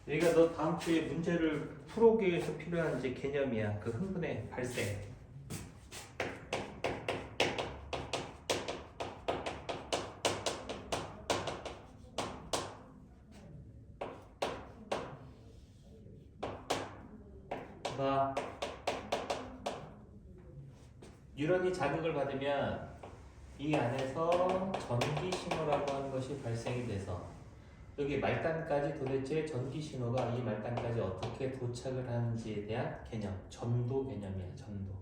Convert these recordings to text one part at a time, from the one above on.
여기가 너 다음 주에 문제를 풀어오기 위해서 필요한 이제 개념이야. 그 흥분의 발생. 봐. 뉴런이 자극을 받으면 이 안에서 전기 신호라고 하는 것이 발생이 돼서 여기 말단까지 도대체 전기 신호가 이 말단까지 어떻게 도착을 하는지에 대한 개념, 전도 개념이야, 전도.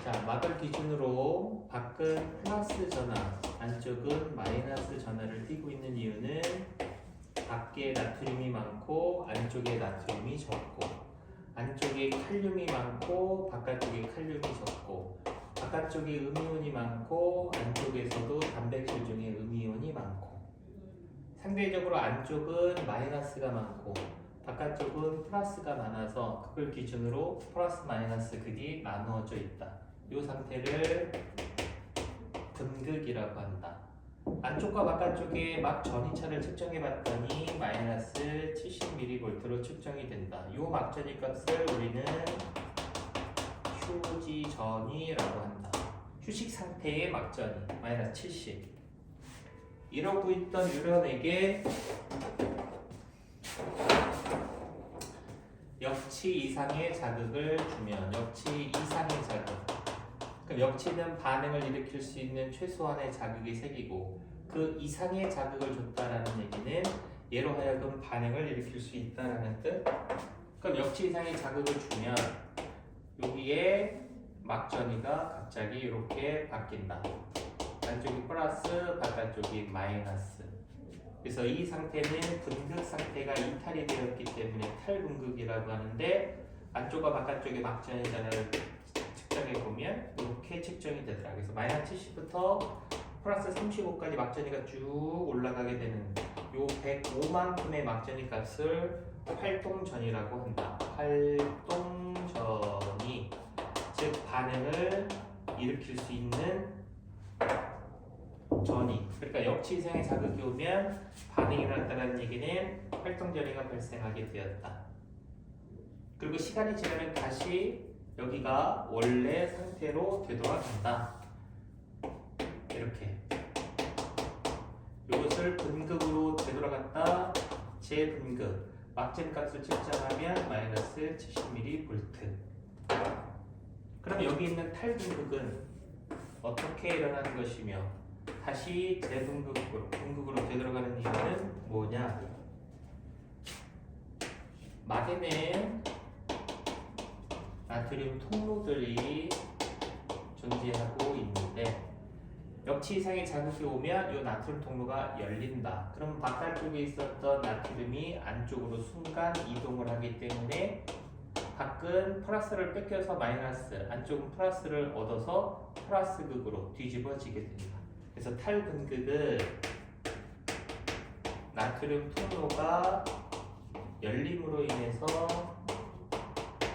자, 막을 기준으로 밖은 플러스 전하, 안쪽은 마이너스 전하를 띠고 있는 이유는 밖에 나트륨이 많고 안쪽에 나트륨이 적고, 안쪽에 칼륨이 많고 바깥쪽에 칼륨이 적고, 바깥쪽에 음이온이 많고 안쪽에서도 단백질 중에 음이온이 많고, 상대적으로 안쪽은 마이너스가 많고 바깥쪽은 플러스가 많아서 그걸 기준으로 플러스 마이너스 극이 나누어져 있다. 이 상태를 분극이라고 한다. 안쪽과 바깥쪽에 막 전이차를 측정해 봤더니 마이너스 70mV로 측정이 된다. 이 막전이 값을 우리는 휴지전이라고 한다. 휴식 상태의 막전이 마이너스 70. 이러고 있던 뉴런에게 역치 이상의 자극을 주면, 역치 이상의 자극, 그럼 역치는 반응을 일으킬 수 있는 최소한의 자극이 생기고 그 이상의 자극을 줬다라는 얘기는 얘로 하여금 반응을 일으킬 수 있다라는 뜻. 그럼 역치 이상의 자극을 주면 여기에 막전이가 갑자기 이렇게 바뀐다. 안쪽이 플러스, 바깥쪽이 마이너스. 그래서 이 상태는 분극 상태가 이탈이 되었기 때문에 탈분극이라고 하는데, 안쪽과 바깥쪽의 막전의 전하를 측정해 보면 이렇게 측정이 되더라. 그래서 마이너스 70부터 플러스 35까지 막전이가 쭉 올라가게 되는 요 105만큼의 막전이 값을 활동전이라고 한다. 활동전이, 즉 반응을 일으킬 수 있는 전이. 그러니까 역치 이상의 자극이 오면 반응이 일어났다는 얘기는 활동전이가 발생하게 되었다. 그리고 시간이 지나면 다시 여기가 원래 상태로 되돌아간다. 이렇게 이것을 분극으로 되돌아갔다. 재분극, 막전 값을 측정하면 마이너스 70mV. 그럼 여기 있는 탈분극은 어떻게 일어나는 것이며 다시 재분극으로, 분극으로 되돌아가는 이유는 뭐냐? 막에는 나트륨 통로들이 존재하고 있는데 역치 이상의 자극이 오면 이 나트륨 통로가 열린다. 그럼 바깥쪽에 있었던 나트륨이 안쪽으로 순간 이동을 하기 때문에 밖은 플러스를 뺏겨서 마이너스, 안쪽은 플러스를 얻어서 플러스 극으로 뒤집어지게 된다. 그래서 탈분극은 나트륨 통로가 열림으로 인해서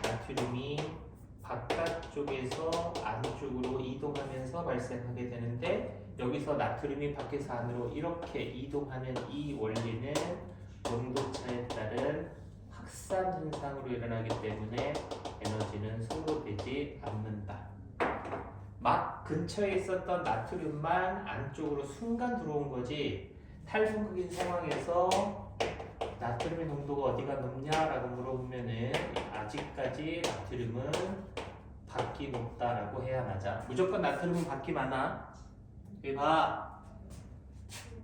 나트륨이 바깥쪽에서 안쪽으로 이동하면서 발생하게 되는데, 여기서 나트륨이 밖에서 안으로 이렇게 이동하는 이 원리는 온도차에 따른 확산 현상으로 일어나기 때문에 에너지는 소모되지 않는다. 막 근처에 있었던 나트륨만 안쪽으로 순간 들어온 거지, 탈분극인 상황에서 나트륨의 농도가 어디가 높냐라고 물어보면은 아직까지 나트륨은 밖이 높다라고 해야 맞아. 무조건 나트륨은 밖이 많아. 여기 봐.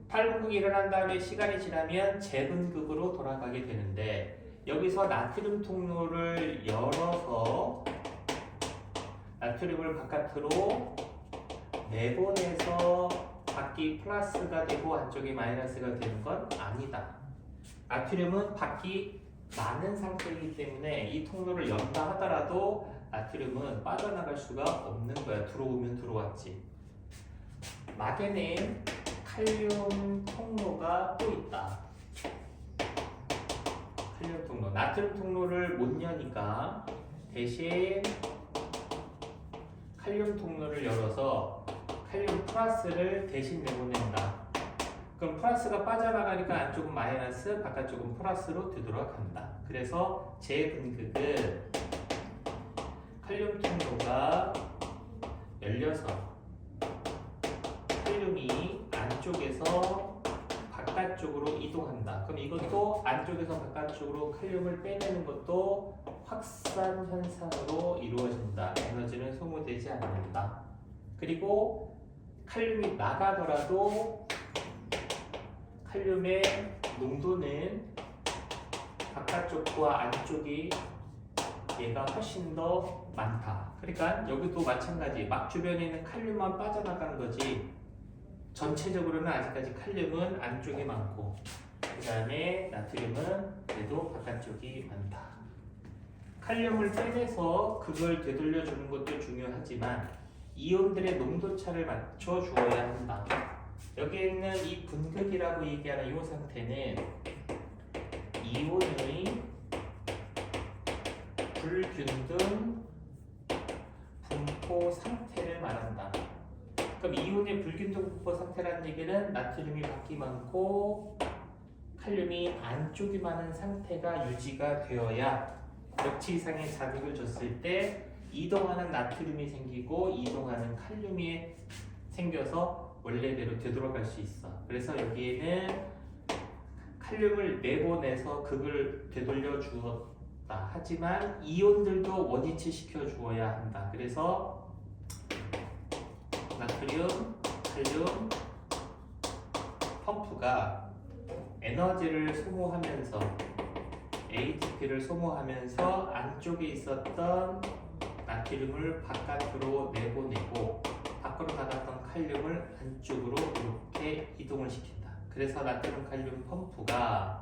탈분극이 일어난 다음에 시간이 지나면 재분극으로 돌아가게 되는데, 여기서 나트륨 통로를 열어서 나트륨을 바깥으로 내보내서 밖이 플러스가 되고 안쪽이 마이너스가 되는 건 아니다. 나트륨은 밖이 많은 상태이기 때문에 이 통로를 연다 하더라도 나트륨은 빠져나갈 수가 없는 거야. 들어오면 들어왔지. 막에는 칼륨 통로가 또 있다. 칼륨 통로. 나트륨 통로를 못 여니까 대신 칼륨 통로를 열어서 칼륨 플러스를 대신 내보낸다. 그럼 플러스가 빠져나가니까 안쪽은 마이너스, 바깥쪽은 플러스로 되돌아간다. 그래서 재분극은 칼륨 통로가 열려서 칼륨이 안쪽에서 바깥쪽으로 이동한다. 그럼 이것도 안쪽에서 바깥쪽으로 칼륨을 빼내는 것도 확산 현상으로 이루어진다. 에너지는 소모되지 않는다. 그리고 칼륨이 나가더라도 칼륨의 농도는 바깥쪽과 안쪽이 얘가 훨씬 더 많다. 그러니까 여기도 마찬가지. 막 주변에 있는 칼륨만 빠져나가는 거지. 전체적으로는 아직까지 칼륨은 안쪽에 많고 그 다음에 나트륨은 그래도 바깥쪽이 많다. 칼륨을 빼내서 그걸 되돌려 주는 것도 중요하지만 이온들의 농도차를 맞춰 주어야 한다. 여기에 있는 이 분극이라고 얘기하는 이 상태는 이온의 불균등 분포 상태를 말한다. 그럼 이온의 불균등 분포 상태라는 얘기는 나트륨이 밖이 많고 칼륨이 안쪽이 많은 상태가 유지가 되어야 역치 이상의 자극을 줬을 때 이동하는 나트륨이 생기고 이동하는 칼륨이 생겨서 원래대로 되돌아갈 수 있어. 그래서 여기에는 칼륨을 내보내서 극을 되돌려 주었다. 하지만 이온들도 원위치 시켜 주어야 한다. 그래서 나트륨, 칼륨 펌프가 에너지를 소모하면서 ATP를 소모하면서 안쪽에 있었던 나트륨을 바깥으로 내보내고 밖으로 나갔던 칼륨을 안쪽으로 이렇게 이동을 시킨다. 그래서 나트륨 칼륨 펌프가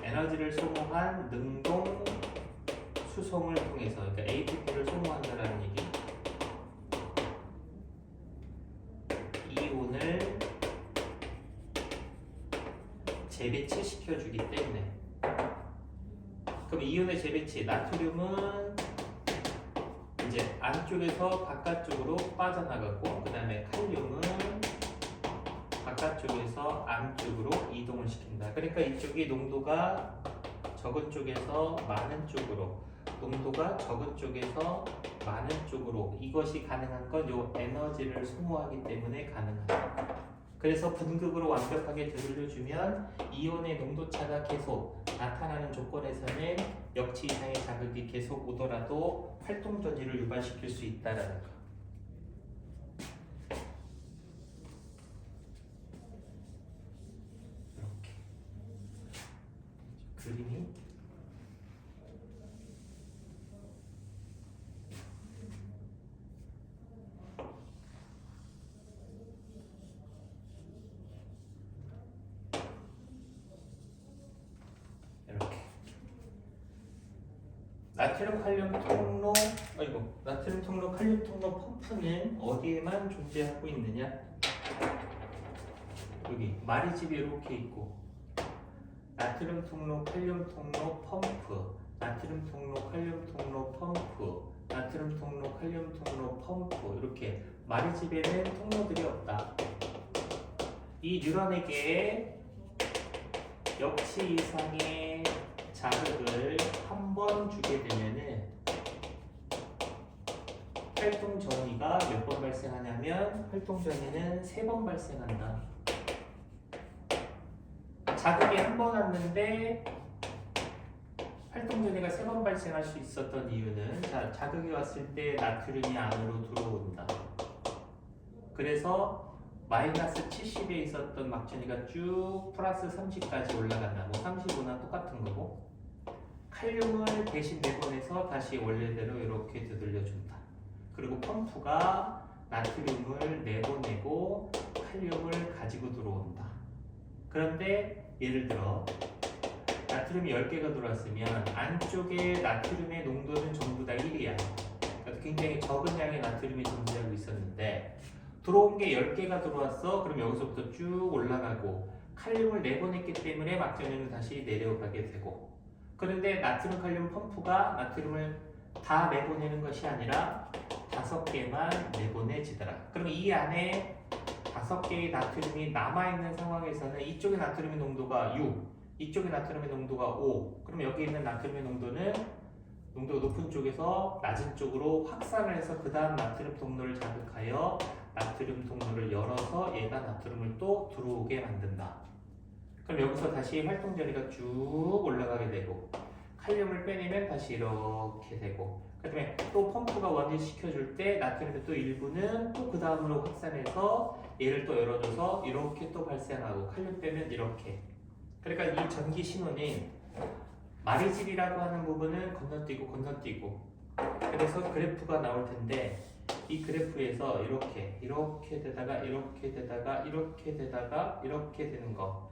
에너지를 소모한 능동 수송을 통해서 그러니까 ATP를 소모한다는 얘기. 이온을 재배치시켜주기 때문에 그럼 이온의 재배치 나트륨은 이제 안쪽에서 바깥쪽으로 빠져나갔고 그 다음에 칼륨은 바깥쪽에서 안쪽으로 이동을 시킨다. 그러니까 이쪽이 농도가 적은 쪽에서 많은 쪽으로 농도가 적은 쪽에서 많은 쪽으로 이것이 가능한 건 요 에너지를 소모하기 때문에 가능하다. 그래서 분극으로 완벽하게 되돌려주면 이온의 농도차가 계속 나타나는 조건에서는 역치 이상의 자극이 계속 오더라도 활동 전이를 유발시킬 수 있다라는 거. 이렇게 그림이 나트륨 칼륨 통로 나트륨 통로 칼륨 통로 펌프는 어디에만 존재하고 있느냐? 여기 마리집이 이렇게 있고 나트륨 통로 칼륨 통로 펌프 나트륨 통로 칼륨 통로 펌프 나트륨 통로 칼륨 통로 펌프 이렇게 마리집에는 통로들이 없다. 이 뉴런에게 역치 이상의 자극을 한 번 주게 되면은 활동 전이가 몇 번 발생하냐면 활동 전이는 3번 발생한다. 자극이 한 번 왔는데 활동 전이가 3번 발생할 수 있었던 이유는 자극이 왔을 때 나트륨이 안으로 들어온다. 그래서 마이너스 70에 있었던 막전이가 쭉 플러스 30까지 올라간다. 뭐 35나 똑같은 거고 칼륨을 대신 내보내서 다시 원래대로 이렇게 되돌려준다. 그리고 펌프가 나트륨을 내보내고 칼륨을 가지고 들어온다. 그런데 예를 들어 나트륨이 10개가 들어왔으면 안쪽에 나트륨의 농도는 전부 다 1이야. 그러니까 굉장히 적은 양의 나트륨이 존재하고 있었는데 들어온 게 10개가 들어왔어. 그럼 여기서부터 쭉 올라가고 칼륨을 내보냈기 때문에 막전류는 다시 내려가게 되고 그런데 나트륨 칼륨 펌프가 나트륨을 다 내보내는 것이 아니라 5개만 내보내 원해지더라. 그럼 이 안에 5개의 나트륨이 남아있는 상황에서는 이쪽의 나트륨의 농도가 6, 이쪽의 나트륨의 농도가 5. 그럼 여기 있는 나트륨의 농도는 농도가 높은 쪽에서 낮은 쪽으로 확산을 해서 그 다음 나트륨 동로를 자극하여 나트륨 동로를 열어서 얘가 나트륨을 또 들어오게 만든다. 그럼 여기서 다시 활동자리가 쭉 올라가게 되고 칼륨을 빼내면 다시 이렇게 되고 그 다음에 또 펌프가 원위시켜줄 때 나트륨의 또 일부는 또 그 다음으로 확산해서 얘를 또 열어줘서 이렇게 또 발생하고 칼륨 빼면 이렇게. 그러니까 이 전기 신호는 마리질이라고 하는 부분은 건너뛰고 그래서 그래프가 나올 텐데 이 그래프에서 이렇게 되다가 이렇게 되는 거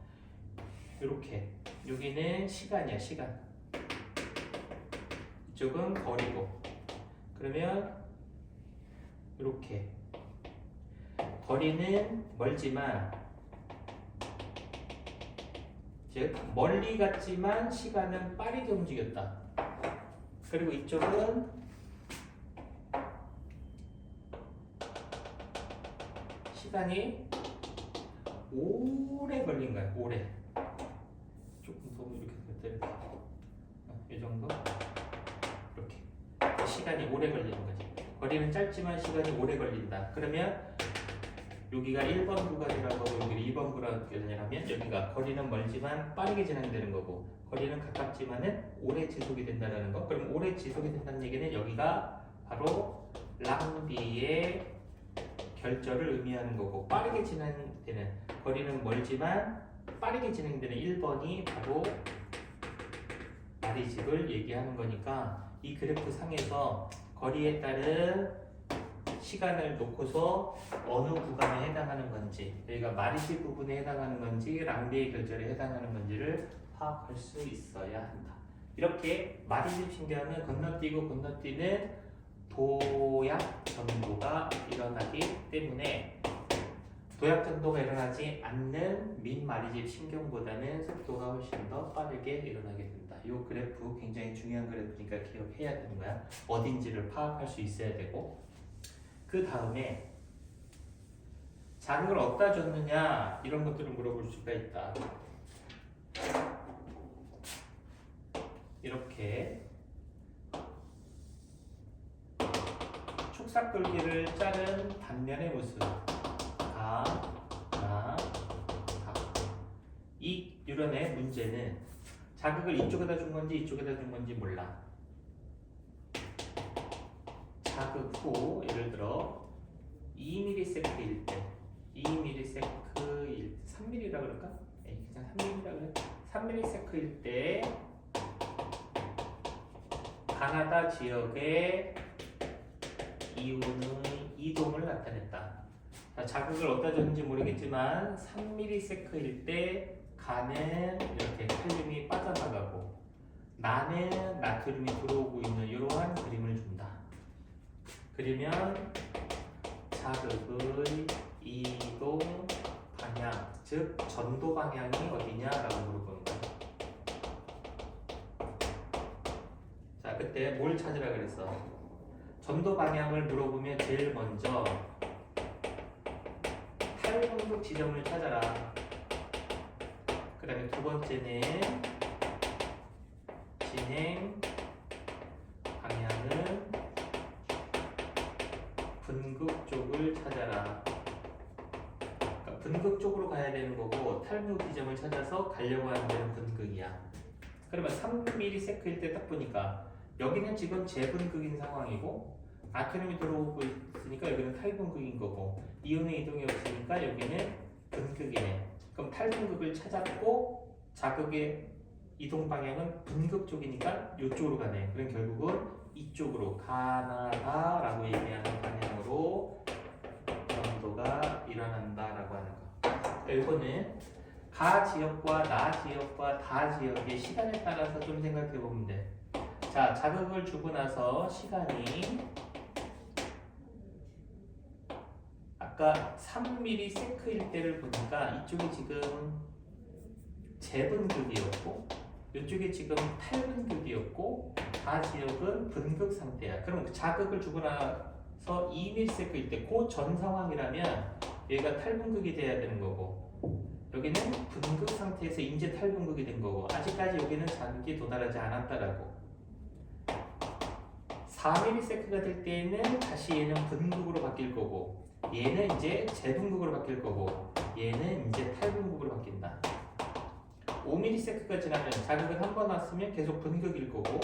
이렇게 여기는 시간이야 시간 이쪽은 거리고 그러면 이렇게 거리는 멀지만 즉 멀리 갔지만 시간은 빠르게 움직였다. 그리고 이쪽은 시간이 오래 걸린 거야. 오래. 조금 더 이렇게 됐다. 이 정도. 이렇게 시간이 오래 걸리는 거지. 거리는 짧지만 시간이 오래 걸린다. 그러면 여기가 1번 구간이라고 하고 여기가 2번 구간이라면 여기가 거리는 멀지만 빠르게 진행되는 거고 거리는 가깝지만은 오래 지속이 된다는 거. 그럼 오래 지속이 된다는 얘기는 여기가 바로 랑비의 결절을 의미하는 거고 빠르게 진행되는 거리는 멀지만 빠르게 진행되는 1번이 바로 마리집을 얘기하는 거니까 이 그래프 상에서 거리에 따른 시간을 놓고서 어느 구간에 해당하는 건지 여기가 마리집 부분에 해당하는 건지 랑비의 결절에 해당하는 건지를 파악할 수 있어야 한다. 이렇게 마리집 신경은 건너뛰는 도약 전도가 일어나기 때문에 도약 전도가 일어나지 않는 민마리집 신경보다는 속도가 훨씬 더 빠르게 일어나게 된다. 이 그래프 굉장히 중요한 그래프니까 기억해야 되는 거야. 어딘지를 파악할 수 있어야 되고 그 다음에 자극을 어디다 줬느냐 이런 것들을 물어볼 수가 있다. 이렇게 축삭돌기를 자른 단면의 모습 이 유련의 문제는 자극을 이쪽에다 준 건지 이쪽에다 준 건지 몰라. 자극 후 예를 들어 2ms일 때 3mm라 그럴까? 그냥 3mm라 그래. 3ms일 때 가나다 지역의 이온의 이동을 나타냈다. 자극을 어디다 줬는지 모르겠지만 3ms일 때 가는 이렇게 칼륨이 빠져나가고 나는 나트륨이 들어오고 있는 이러한 그림을 준다. 그러면 자극의 이동 방향, 즉 전도 방향이 어디냐라고 물어보는 거야. 자, 그때 뭘 찾으라 그랬어? 전도 방향을 물어보면 제일 먼저 탈분극 지점을 찾아라. 그 다음에 두 번째는 진행 방향은 분극 쪽을 찾아라. 그러니까 분극 쪽으로 가야 되는 거고 탈분 지점을 찾아서 가려고 하는 데는 분극이야. 그러면 3ms일 때 딱 보니까 여기는 지금 재분극인 상황이고 나트륨이 들어오고 있으니까 여기는 탈분극인 거고 이온의 이동이 없으니까 여기는 분극이네. 그럼 탈분극을 찾았고 자극의 이동 방향은 분극 쪽이니까 이쪽으로 가네. 그럼 결국은 이쪽으로 가나다라고 얘기하는 방향으로 전도가 일어난다라고 하는 거. 이거는 가 지역과 나 지역과 다 지역의 시간에 따라서 좀 생각해 보면 돼. 자, 자극을 주고 나서 시간이 아까 3ms일 때를 보니까 이쪽이 지금 재분극이었고 이쪽이 지금 탈분극이었고 다 지역은 분극 상태야. 그럼 자극을 주고 그래서 2ms일 때 그 전 상황이라면 여기가 탈분극이 돼야 되는 거고 여기는 분극 상태에서 이제 탈분극이 된 거고 아직까지 여기는 자극이 도달하지 않았다라고. 4ms가 될 때에는 다시 얘는 분극으로 바뀔 거고 얘는 이제 재분극으로 바뀔 거고 얘는 이제 탈분극으로 바뀐다. 5ms가 지나면 자극을 한 번 왔으면 계속 분극일 거고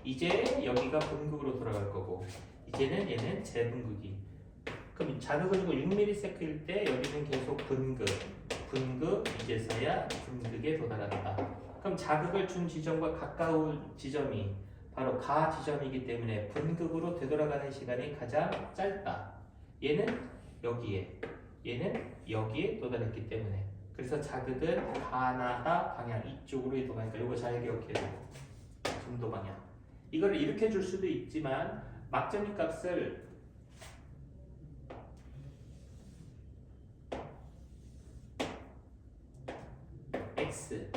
이제 여기가 분극으로 돌아갈 거고 이제는 얘는 재분극이. 그럼 자극을 주고 6ms일 때 여기는 계속 분극 이제서야 분극에 도달한다. 그럼 자극을 준 지점과 가까운 지점이 바로 가 지점이기 때문에 분극으로 되돌아가는 시간이 가장 짧다. 얘는 여기에, 얘는 여기에 도달했기 때문에. 그래서 자극은 가나다 방향 이쪽으로 이동하니까 이거 잘 기억해야 되고 점도 방향. 이걸 이렇게 줄 수도 있지만 막전이 값을 x,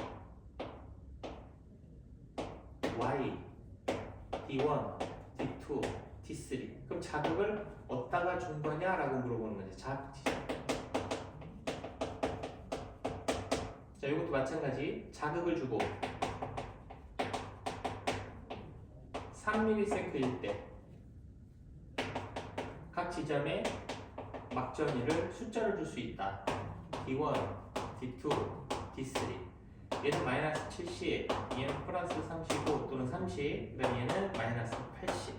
y, d1, d2, d3. 그럼 자극을 어디다가 준 거냐라고 물어보는 거지. 자극 지점. 자, 이것도 마찬가지. 자극을 주고 3ms일 때 각 지점에 막전이를 숫자를 줄 수 있다. d1, d2, d3. 얘는 마이너스 70, 얘는 플러스 35 또는 30, 그다음 얘는 마이너스 80.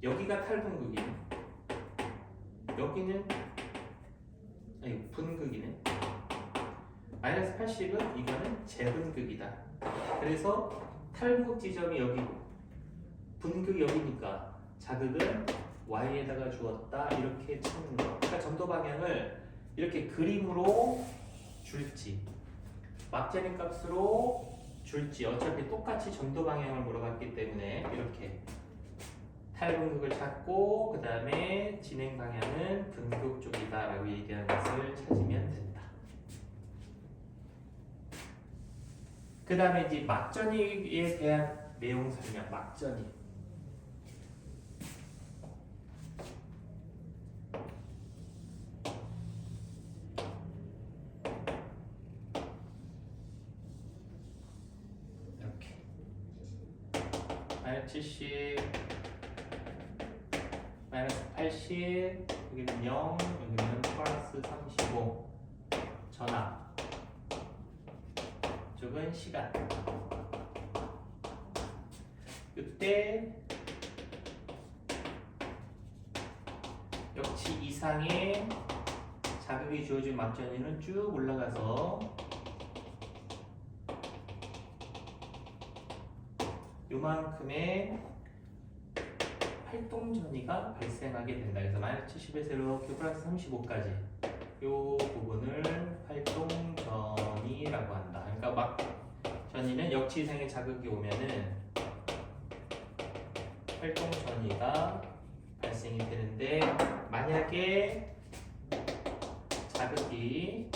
여기가 탈분극이네. 여기는 아니 분극이네. 마이너스 80은 이거는 재분극이다. 그래서 탈분극 지점이 여기고 분극이 여기니까 자극은 y에다가 주었다 이렇게 찾는 거. 그러니까 점도 방향을 이렇게 그림으로 줄지 막재는 값으로 줄지 어차피 똑같이 점도 방향을 물어봤기 때문에 이렇게 탈분극을 찾고 그 다음에 진행 방향은 분극 쪽이다 라고 얘기하는 것을 찾으면 된다. 그 다음에 이제 막전이에 대한 내용 설명. 막전이 마이너스 70, 마이너스 80, 여기는 0, 여기는 플러스 35. 전압, 이쪽은 시간. 이때 역치 이상의 자극이 주어진 막전이는 쭉 올라가서 요만큼의 활동전이가 발생하게 된다. 그래서 마이너스 70에서 이렇게 플러스 35까지 요 부분을 활동전이라고 한다. 그러니까 막전이는 역치 이상의 자극이 오면은 활동전이가 발생이 되는데 만약에 자극이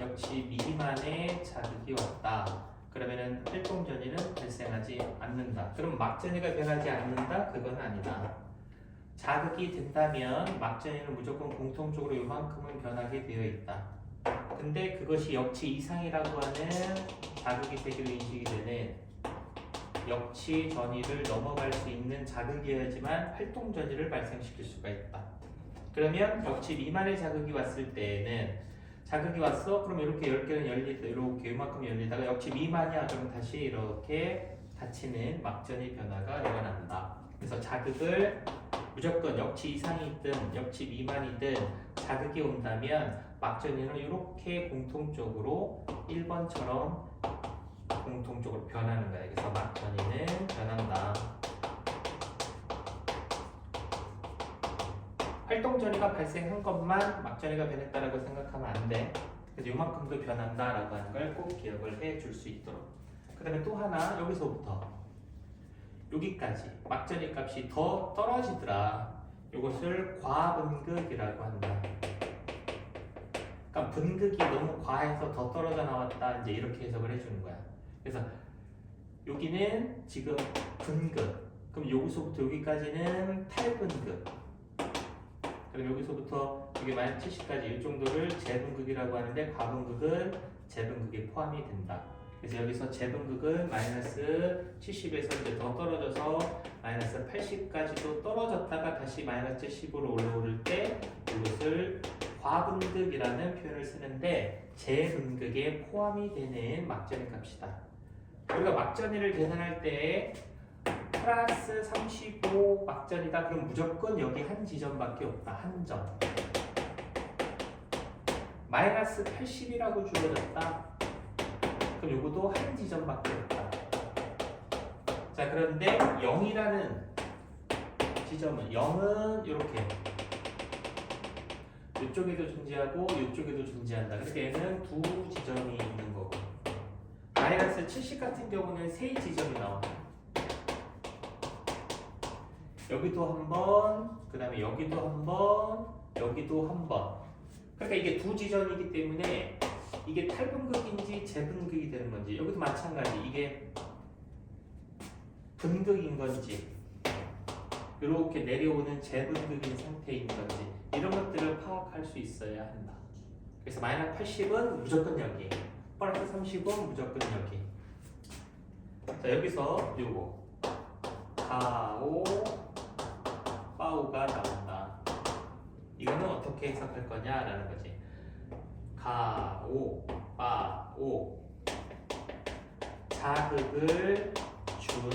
역치 미만의 자극이 왔다. 그러면은 활동전이는 발생하지 않는다. 그럼 막전이가 변하지 않는다? 그건 아니다. 자극이 된다면 막전이는 무조건 공통적으로 요만큼은 변하게 되어 있다. 근데 그것이 역치 이상이라고 하는 자극이 세기로 인식이 되는 역치 전이를 넘어갈 수 있는 자극이어야지만 활동 전이를 발생시킬 수가 있다. 그러면 역치 미만의 자극이 왔을 때에는 자극이 왔어? 그럼 이렇게 10개는 열리다 이렇게 이만큼 열리다가 역치 미만이야. 그럼 다시 이렇게 닫히는 막전의 변화가 일어난다. 그래서 자극을 무조건 역치 이상이 있든 역치 미만이든 자극이 온다면 막전이는 이렇게 공통적으로 1번처럼 공통적으로 변하는 거야. 그래서 막전이는 변한다. 활동전이가 발생한 것만 막전이가 변했다라고 생각하면 안 돼. 그래서 이만큼도 변한다라고 하는 걸 꼭 기억을 해 줄 수 있도록. 그 다음에 또 하나 여기서부터 여기까지 막전이 값이 더 떨어지더라. 이것을 과분극이라고 한다. 그러니까 분극이 너무 과해서 더 떨어져 나왔다. 이제 이렇게 해석을 해주는 거야. 그래서 여기는 지금 분극. 그럼 여기서부터 여기까지는 탈분극. 그럼 여기서부터 여기 마이너스 70까지 이 정도를 재분극이라고 하는데 과분극은 재분극에 포함이 된다. 그래서 여기서 재분극은 마이너스 70에서 이제 더 떨어져서 마이너스 80까지도 떨어졌다가 다시 마이너스 70으로 올라오를 때 이것을 과분극이라는 표현을 쓰는데 재분극에 포함이 되는 막전의 값이다. 우리가 막전위를 계산할 때 플러스 35 막전이다. 그럼 무조건 여기 한 지점밖에 없다. 한 점. 마이너스 80이라고 주어졌다. 그럼 요것도 한 지점밖에 없다. 자, 그런데 0이라는 지점은 0은 이렇게 이쪽에도 존재하고 이쪽에도 존재한다. 그러니까 얘는 두 지점이 있는 거고 마이너스 70 같은 경우는 세 지점이 나온다. 여기도 한 번, 그 다음에 여기도 한 번, 여기도 한 번. 그러니까 이게 두 지점이기 때문에 이게 탈분극인지 재분극이 되는 건지 여기도 마찬가지 이게 분극인 건지 이렇게 내려오는 재분극인 상태인 건지 이런 것들을 파악할 수 있어야 한다. 그래서 마이너스 80은 무조건 여기, 플러스 30은 무조건 여기. 자, 여기서 요거 가오 빠오가 나온다. 이거는 어떻게 해석할 거냐라는 거지. 가오 빠오 자극을 준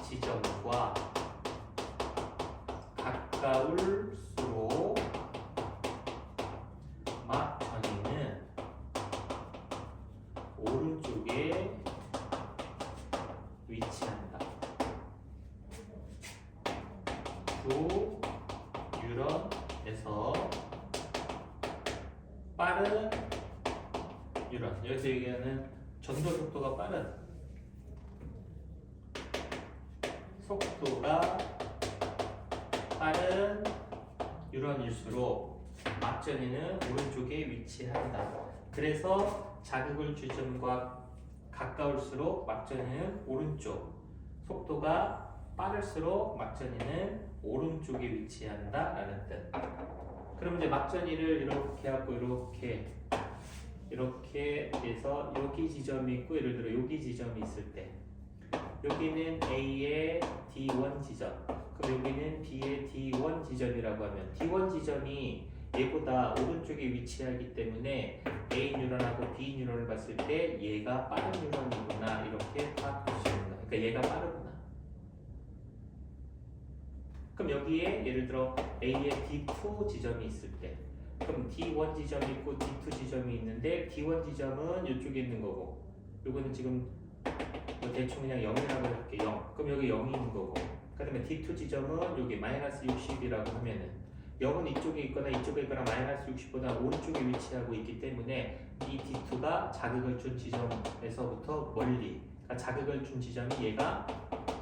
지점과 가까울수록 막전위는 오른쪽에 위치한다. 두 유런에서 빠른 유런, 여기서 얘기하는 전도 속도가 빠른 속도가 빠른 유런일수록 막전위는 오른쪽에 위치한다. 그래서 자극을 주점과 가까울수록 막전위는 오른쪽, 속도가 빠를수록 막전위는 오른쪽에 위치한다 라는 뜻. 그럼 이제 막전위를 이렇게 하고 이렇게 해서 여기 지점이 있고 예를 들어 여기 지점이 있을 때 여기는 A의 D1 지점, 그럼 여기는 B의 D1 지점이라고 하면 D1 지점이 얘보다 오른쪽에 위치하기 때문에 A 뉴런하고 B 뉴런을 봤을 때 얘가 빠른 뉴런이구나 이렇게 파악할 수 있는 거야. 그러니까 얘가 빠르구나. 그럼 여기에 예를 들어 A의 D2 지점이 있을 때 그럼 D1 지점이 있고 D2 지점이 있는데 D1 지점은 이쪽에 있는 거고 요거는 지금 대충 그냥 0이라고 할게 0. 그럼 여기 0이 있는 거고 그 다음에 D2 지점은 여기 마이너스 60이라고 하면은 0은 이쪽에 있거나 이쪽에 있거나 마이너스 60보다 오른쪽에 위치하고 있기 때문에 이 D2가 자극을 준 지점에서부터 멀리, 그러니까 자극을 준 지점이 얘가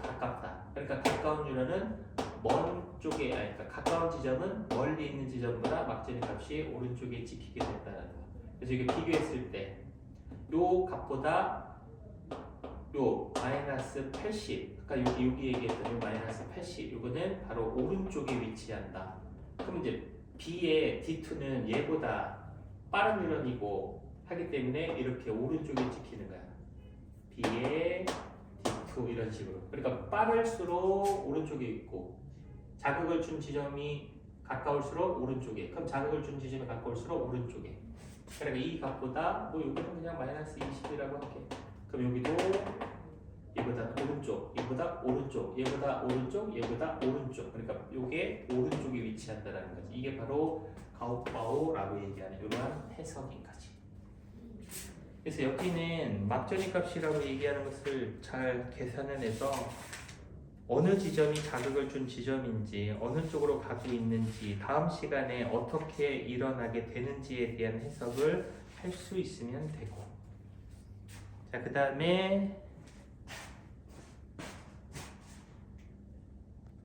가깝다. 그러니까 가까운 유런은 먼 쪽에, 그러니까 가까운 지점은 멀리 있는 지점보다 막전위 값이 오른쪽에 찍히게 된다는 거. 그래서 이게 비교했을 때 요 값보다 요 마이너스 80, 그러니까 여기 얘기했던 요 마이너스 80, 요거는 바로 오른쪽에 위치한다. 그럼 이제 B의 D2는 얘보다 빠른 유런이고 하기 때문에 이렇게 오른쪽에 찍히는 거야. B의 D2 이런 식으로. 그러니까 빠를수록 오른쪽에 있고 자극을 준 지점이 가까울수록 오른쪽에. 그럼 자극을 준 지점이 가까울수록 오른쪽에. 그러니까 이 값보다 뭐 여기는 그냥 마이너스 20이라고 할게. 그럼 여기도 얘보다 오른쪽, 얘보다 오른쪽, 얘보다 오른쪽, 얘보다 오른쪽. 그러니까 이게 오른쪽에 위치한다라는 거지. 이게 바로 가오바오라고 얘기하는 이러한 해석인 거지. 그래서 여기는 막전위 값이라고 얘기하는 것을 잘 계산을 해서 어느 지점이 자극을 준 지점인지 어느 쪽으로 가고 있는지 다음 시간에 어떻게 일어나게 되는지에 대한 해석을 할 수 있으면 되고 자, 그 다음에